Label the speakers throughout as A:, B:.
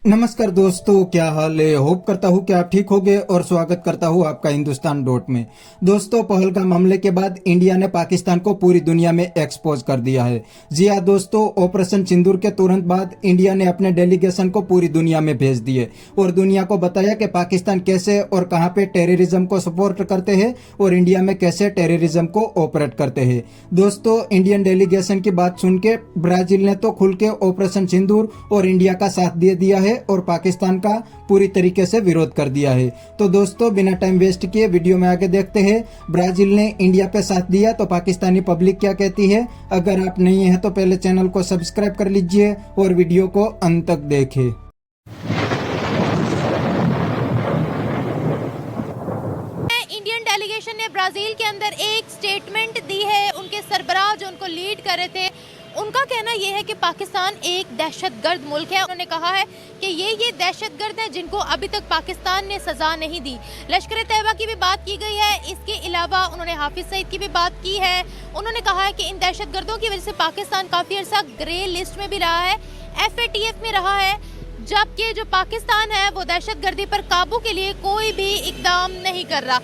A: नमस्कार दोस्तों, क्या हाल है। होप करता हूँ कि आप ठीक होंगे और स्वागत करता हूँ आपका हिंदुस्तान डॉट में। दोस्तों, पहलगाम हमले के बाद इंडिया ने पाकिस्तान को पूरी दुनिया में एक्सपोज कर दिया है। जी हाँ दोस्तों, ऑपरेशन सिंदूर के तुरंत बाद इंडिया ने अपने डेलीगेशन को पूरी दुनिया में भेज दिए और दुनिया को बताया कि पाकिस्तान कैसे और कहाँ पे टेररिज्म को सपोर्ट करते हैं और इंडिया में कैसे टेररिज्म को ऑपरेट करते हैं। दोस्तों, इंडियन डेलीगेशन की बात सुन के ब्राजील ने तो खुल के ऑपरेशन सिंदूर और इंडिया का साथ दे दिया है और पाकिस्तान का पूरी तरीके से विरोध कर दिया है। तो दोस्तों, बिना टाइम वेस्ट किए वीडियो में आगे देखते हैं। ब्राजील ने इंडिया पे साथ दिया तो पाकिस्तानी पब्लिक क्या कहती है। अगर आप नहीं हैं तो पहले चैनल को सब्सक्राइब कर लीजिए और वीडियो को अंत तक देखें।
B: इंडियन डेलीगेशन ने ब्राजील के अंदर एक स्टेटमेंट दी है। उनके सरबराह जो उनको लीड कर रहे थे, उनका कहना यह है कि पाकिस्तान एक दहशतगर्द मुल्क है। उन्होंने कहा है कि ये दहशतगर्द हैं जिनको अभी तक पाकिस्तान ने सज़ा नहीं दी। लश्कर तैयबा की भी बात की गई है। इसके अलावा उन्होंने हाफिज सईद की भी बात की है। उन्होंने कहा है कि इन दहशतगर्दों की वजह से पाकिस्तान काफ़ी अर्सा ग्रे लिस्ट में भी रहा है, FATF में रहा है, जबकि जो पाकिस्तान है वो दहशतगर्दी पर काबू के लिए कोई भी इकदाम नहीं कर रहा।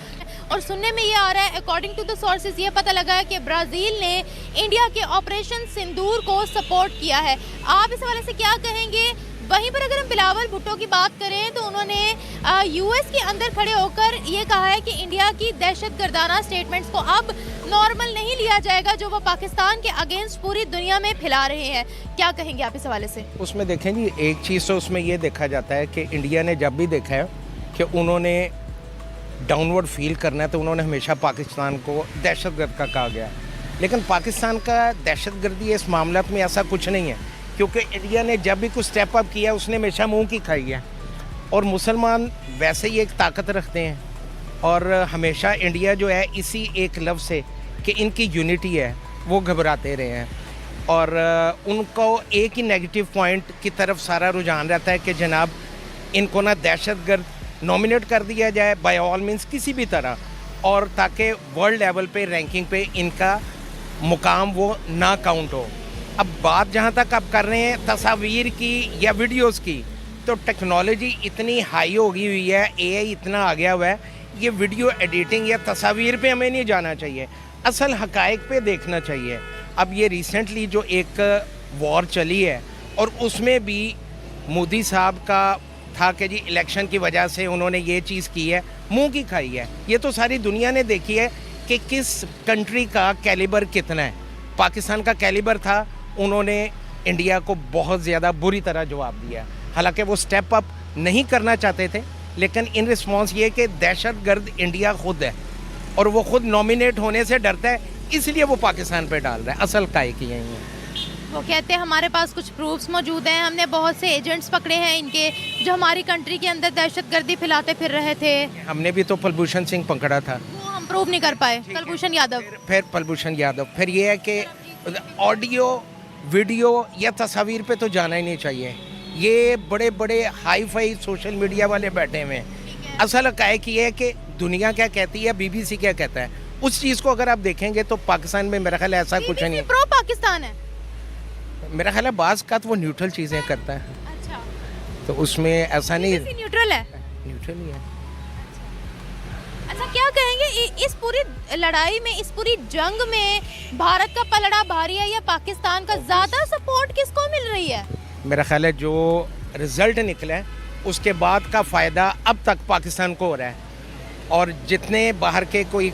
B: और सुनने में ये आ रहा है, अकॉर्डिंग टू द सोर्सेज, ये पता लगा है कि ब्राज़ील ने इंडिया के ऑपरेशन सिंदूर को सपोर्ट किया है। आप इस हवाले से क्या कहेंगे? वहीं पर अगर हम बिलावल भुट्टो की बात करें तो उन्होंने US के अंदर खड़े होकर ये कहा है कि इंडिया की दहशतगर्दाना स्टेटमेंट्स को अब नॉर्मल नहीं लिया जाएगा जो वो पाकिस्तान के अगेंस्ट पूरी दुनिया में फैला रहे हैं। क्या कहेंगे आप इस हवाले से?
C: उसमें देखें जी, एक चीज़ तो उसमें ये देखा जाता है कि इंडिया ने जब भी देखा है कि उन्होंने डाउनवर्ड फील करना है तो उन्होंने हमेशा पाकिस्तान को दहशतगर्द का कहा गया। लेकिन पाकिस्तान का दहशतगर्दी इस मामले में ऐसा कुछ नहीं है, क्योंकि इंडिया ने जब भी कुछ स्टेप अप किया उसने हमेशा मुंह की खाई है। और मुसलमान वैसे ही एक ताकत रखते हैं और हमेशा इंडिया जो है इसी एक लफ्ज़ से कि इनकी यूनिटी है वो घबराते रहे हैं। और उनको एक ही नेगेटिव पॉइंट की तरफ सारा रुझान रहता है कि जनाब इनको ना दहशतगर्द नॉमिनेट कर दिया जाए बाय ऑल मीन्स किसी भी तरह, और ताकि वर्ल्ड लेवल पे रैंकिंग पे इनका मुकाम वो ना काउंट हो। अब बात जहाँ तक आप कर रहे हैं तस्वीर की या वीडियोस की, तो टेक्नोलॉजी इतनी हाई हो गई हुई है, AI इतना आ गया हुआ है, ये वीडियो एडिटिंग या तस्वीर पे हमें नहीं जाना चाहिए, असल हकायक पे देखना चाहिए। अब ये रिसेंटली जो एक वॉर चली है और उसमें भी मोदी साहब का था कि जी इलेक्शन की वजह से उन्होंने ये चीज़ की है, मुंह की खाई है। ये तो सारी दुनिया ने देखी है कि किस कंट्री का कैलिबर कितना है। पाकिस्तान का कैलिबर था, उन्होंने इंडिया को बहुत ज़्यादा बुरी तरह जवाब दिया। हालांकि वो स्टेप अप नहीं करना चाहते थे, लेकिन इन रिस्पॉन्स ये कि दहशतगर्द इंडिया खुद है और वो खुद नॉमिनेट होने से डरता है, इसलिए वो पाकिस्तान पे डाल रहा है। असल काय की यही है।
B: वो कहते हैं हमारे पास कुछ प्रूफ्स मौजूद हैं, हमने बहुत से एजेंट्स पकड़े हैं इनके जो हमारी कंट्री के अंदर दहशतगर्दी फैलाते फिर रहे थे।
C: हमने भी तो कुलभूषण सिंह पकड़ा था,
B: वो हम प्रूव नहीं कर पाए। कुलभूषण यादव,
C: फिर कुलभूषण यादव, फिर ये है कि ऑडियो वीडियो या तस्वीर पे तो जाना ही नहीं चाहिए। ये बड़े बड़े हाई फाई सोशल मीडिया वाले बैठे हुए हैं। असल हक़ाइक़ ये है कि दुनिया क्या कहती है, BBC क्या कहता है, उस चीज़ को अगर आप देखेंगे तो पाकिस्तान में मेरा ख्याल ऐसा कुछ नहीं है।
B: प्रो पाकिस्तान है
C: मेरा ख्याल है, बाज़ का तो वो न्यूट्रल चीज़ें करता है।
B: अच्छा,
C: तो उसमें ऐसा नहीं,
B: न्यूट्रल है,
C: न्यूट्रल ही है।
B: अच्छा, क्या कहेंगे इस पूरी लड़ाई में, इस पूरी जंग में भारत का पलड़ा भारी है या पाकिस्तान का? ज़्यादा सपोर्ट किसको मिल रही है?
C: मेरा ख्याल है जो रिज़ल्ट निकला है उसके बाद का फ़ायदा अब तक पाकिस्तान को हो रहा है। और जितने बाहर के कोई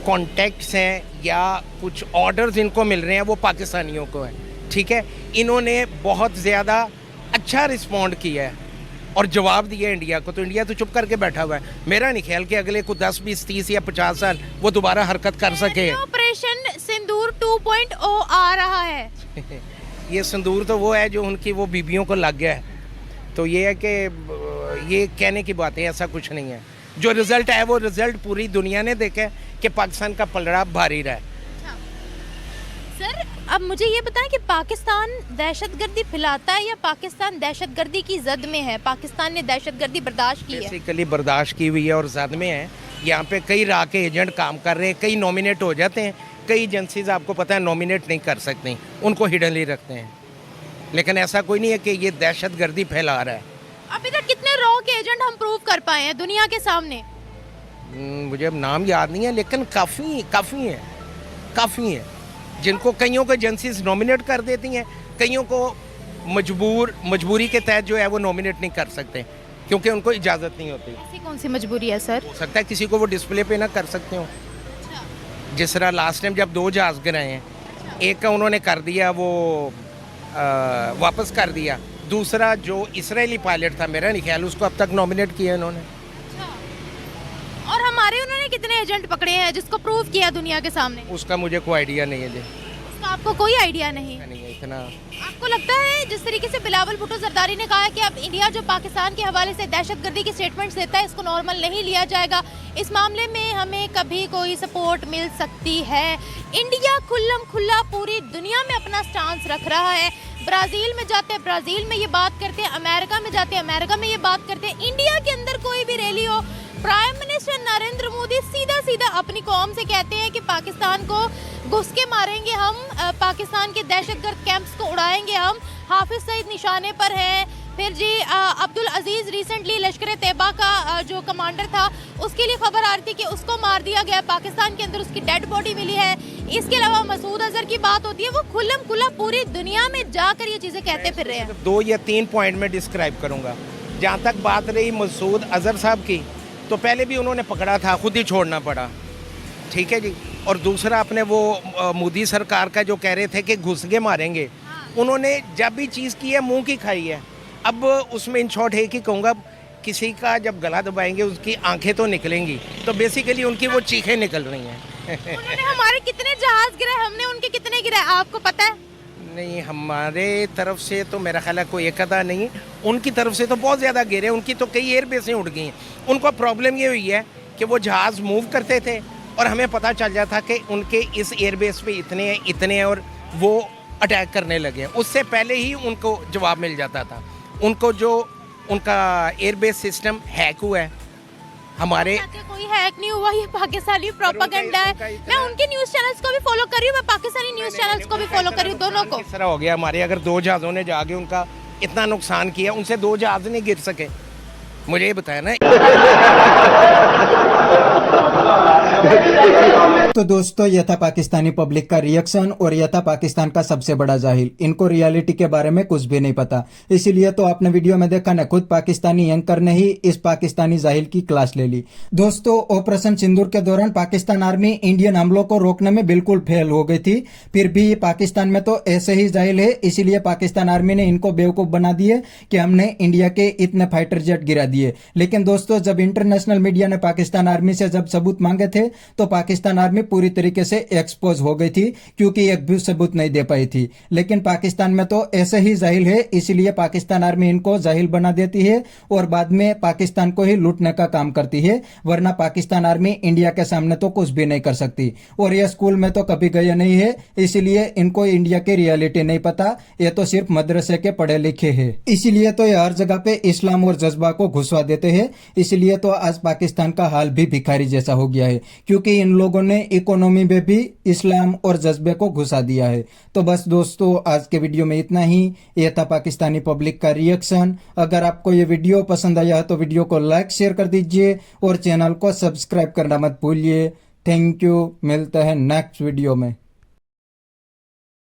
C: कॉन्टैक्ट्स हैं या कुछ ऑर्डर्स इनको मिल रहे हैं वो पाकिस्तानियों को है, ठीक है। इन्होंने बहुत ज़्यादा अच्छा रिस्पॉन्ड किया है और जवाब दिया इंडिया को, तो इंडिया तो चुप करके बैठा हुआ है। मेरा नहीं ख्याल कि अगले को 10, 20, 30 या 50 साल वो दोबारा हरकत कर सके।
B: ऑपरेशन सिंदूर 2.0 आ रहा है।
C: ये सिंदूर तो वो है जो उनकी वो बीबियों को लग गया है। तो ये है कि ये कहने की बात है, ऐसा कुछ नहीं है। जो रिज़ल्ट है वो रिज़ल्ट पूरी दुनिया ने देखा है कि पाकिस्तान का पलड़ा भारी रहा है।
B: सर, अब मुझे ये बताएं कि पाकिस्तान दहशतगर्दी फैलाता है या पाकिस्तान दहशतगर्दी की जद में है? पाकिस्तान ने दहशतगर्दी बर्दाश्त की है,
C: बेसिकली बर्दाश्त की हुई है और जद में है। यहाँ पे कई राह के एजेंट काम कर रहे हैं, कई नॉमिनेट हो जाते हैं, कई एजेंसीज आपको पता है नॉमिनेट नहीं कर सकती, उनको हिडन ही रखते हैं। लेकिन ऐसा कोई नहीं है कि ये दहशत गर्दी फैला रहा है।
B: अभी तक कितने रॉ के एजेंट हम प्रूव कर पाए हैं दुनिया के सामने?
C: मुझे अब नाम याद नहीं है, लेकिन काफ़ी है जिनको कईयों को एजेंसीज नॉमिनेट कर देती हैं, कईयों को मजबूरी के तहत जो है वो नॉमिनेट नहीं कर सकते क्योंकि उनको इजाज़त नहीं होती।
B: ऐसी कौन सी मजबूरी है सर?
C: हो सकता है किसी को वो डिस्प्ले पे ना कर सकते हो। जिस तरह लास्ट टाइम जब 2 जहाज़ गिराए हैं, एक का उन्होंने कर दिया वो वापस कर दिया, दूसरा जो इसराइली पायलट था मेरा नहीं ख्याल उसको अब तक नॉमिनेट किया इन्होंने।
B: और हमारे उन्होंने कितने एजेंट पकड़े हैं जिसको प्रूव किया दुनिया के सामने?
C: उसका मुझे कोई आइडिया नहीं है जी।
B: उसका आपको कोई आइडिया नहीं?
C: नहीं है इतना।
B: आपको लगता है जिस तरीके से बिलावल भुट्टो जरदारी ने कहा है कि अब इंडिया जो पाकिस्तान के हवाले से दहशतगर्दी की स्टेटमेंट्स देता है इसको नॉर्मल नहीं लिया जाएगा, इस मामले में हमें कभी कोई सपोर्ट मिल सकती है? इंडिया खुल्लम खुल्ला पूरी दुनिया में अपना स्टांस रख रहा है। ब्राज़ील में जाते हैं ब्राज़ील में ये बात करते हैं, अमेरिका में जाते हैं अमेरिका में ये बात करते हैं। इंडिया के अंदर कोई भी रैली हो, प्राइम मिनिस्टर नरेंद्र मोदी सीधा अपनी कौम से कहते हैं कि पाकिस्तान को घुस के मारेंगे हम, पाकिस्तान के दहशतगर्द कैंप्स को उड़ाएंगे हम, हाफिज सईद निशाने पर हैं। फिर जी अब्दुल अजीज रिसेंटली लश्कर तैयबा का जो कमांडर था उसके लिए खबर आ रही थी कि उसको मार दिया गया, पाकिस्तान के अंदर उसकी डेड बॉडी मिली है। इसके अलावा मसूद अजहर की बात होती है, वो खुल्लम खुल्ला पूरी दुनिया में जाकर ये चीज़ें कहते फिर रहे हैं।
C: 2 या 3 पॉइंट में डिस्क्राइब करूँगा। जहाँ तक बात रही मसूद अजहर साहब की, तो पहले भी उन्होंने पकड़ा था, खुद ही छोड़ना पड़ा, ठीक है जी। और दूसरा अपने वो मोदी सरकार का जो कह रहे थे कि घुस के मारेंगे, उन्होंने जब भी चीज़ की है मुंह की खाई है। अब उसमें इन शॉर्ट है कि कहूँगा किसी का जब गला दबाएंगे उसकी आंखें तो निकलेंगी, तो बेसिकली उनकी वो चीखें निकल रही हैं।
B: उन्होंने हमारे कितने जहाज गिराए, हमने उनके कितने गिराए आपको पता है?
C: नहीं, हमारे तरफ से तो मेरा ख्याल है कोई एक आधा नहीं, उनकी तरफ से तो बहुत ज़्यादा गिरे, उनकी तो कई एयर बेसें उड़ गई हैं। उनको प्रॉब्लम ये हुई है कि वो जहाज़ मूव करते थे और हमें पता चल जाता कि उनके इस एयरबेस पे इतने हैं और वो अटैक करने लगे। उससे पहले ही उनको जवाब मिल जाता था। उनको जो उनका एयरबेस सिस्टम हैक हुआ है हमारे,
B: कोई हैक नहीं हुआ, ये पाकिस्तानी प्रोपेगेंडा है। मैं उनके न्यूज़ चैनल्स को भी फॉलो कर रही हूँ, मैं पाकिस्तानी न्यूज़ चैनल्स को भी फॉलो कर रही हूँ, दोनों को।
C: किस तरह हो गया हमारे, अगर 2 जहाज़ों ने जाके उनका इतना नुकसान किया, उनसे 2 जहाज़ नहीं गिर सके, मुझे ये बताया ना।
A: तो दोस्तों ये था पाकिस्तानी पब्लिक का रिएक्शन और यह था पाकिस्तान का सबसे बड़ा जाहिल। इनको रियलिटी के बारे में कुछ भी नहीं पता, इसीलिए तो आपने वीडियो में देखा ना, खुद पाकिस्तानी एंकर ने ही इस पाकिस्तानी जाहिल की क्लास ले ली। दोस्तों ऑपरेशन सिंदूर के दौरान पाकिस्तान आर्मी इंडियन हमलों को रोकने में बिल्कुल फेल हो गई थी, फिर भी पाकिस्तान में तो ऐसे ही जाहिल है, इसीलिए पाकिस्तान आर्मी ने इनको बेवकूफ बना दिए कि हमने इंडिया के इतने फाइटर जेट गिरा दिए। लेकिन दोस्तों जब इंटरनेशनल मीडिया ने पाकिस्तान आर्मी से जब सबूत मांगे थे तो पाकिस्तान आर्मी पूरी तरीके से एक्सपोज हो गई थी, क्योंकि एक भी सबूत नहीं दे पाई थी। लेकिन पाकिस्तान में तो ऐसे ही जाहिल है, इसलिए पाकिस्तान आर्मी इनको जाहिल बना देती है और बाद में पाकिस्तान को ही लूटने का काम करती है, वरना पाकिस्तान आर्मी इंडिया के सामने तो कुछ भी नहीं कर सकती। और ये स्कूल में तो कभी गए नहीं है, इसलिए इनको इंडिया की रियलिटी नहीं पता, ये तो सिर्फ मदरसे के पढ़े लिखे हैं। इसीलिए तो ये हर जगह पे इस्लाम और जज्बा को घुसवा देते हैं, इसलिए तो आज पाकिस्तान का हाल भी भिखारी जैसा हो गया है, क्योंकि इन लोगों ने इकोनॉमी में भी इस्लाम और जज्बे को घुसा दिया है। तो बस दोस्तों आज के वीडियो में इतना ही। यह था पाकिस्तानी पब्लिक का रिएक्शन। अगर आपको ये वीडियो पसंद आया है तो वीडियो को लाइक शेयर कर दीजिए और चैनल को सब्सक्राइब करना मत भूलिए। थैंक यू, मिलते हैं नेक्स्ट वीडियो में।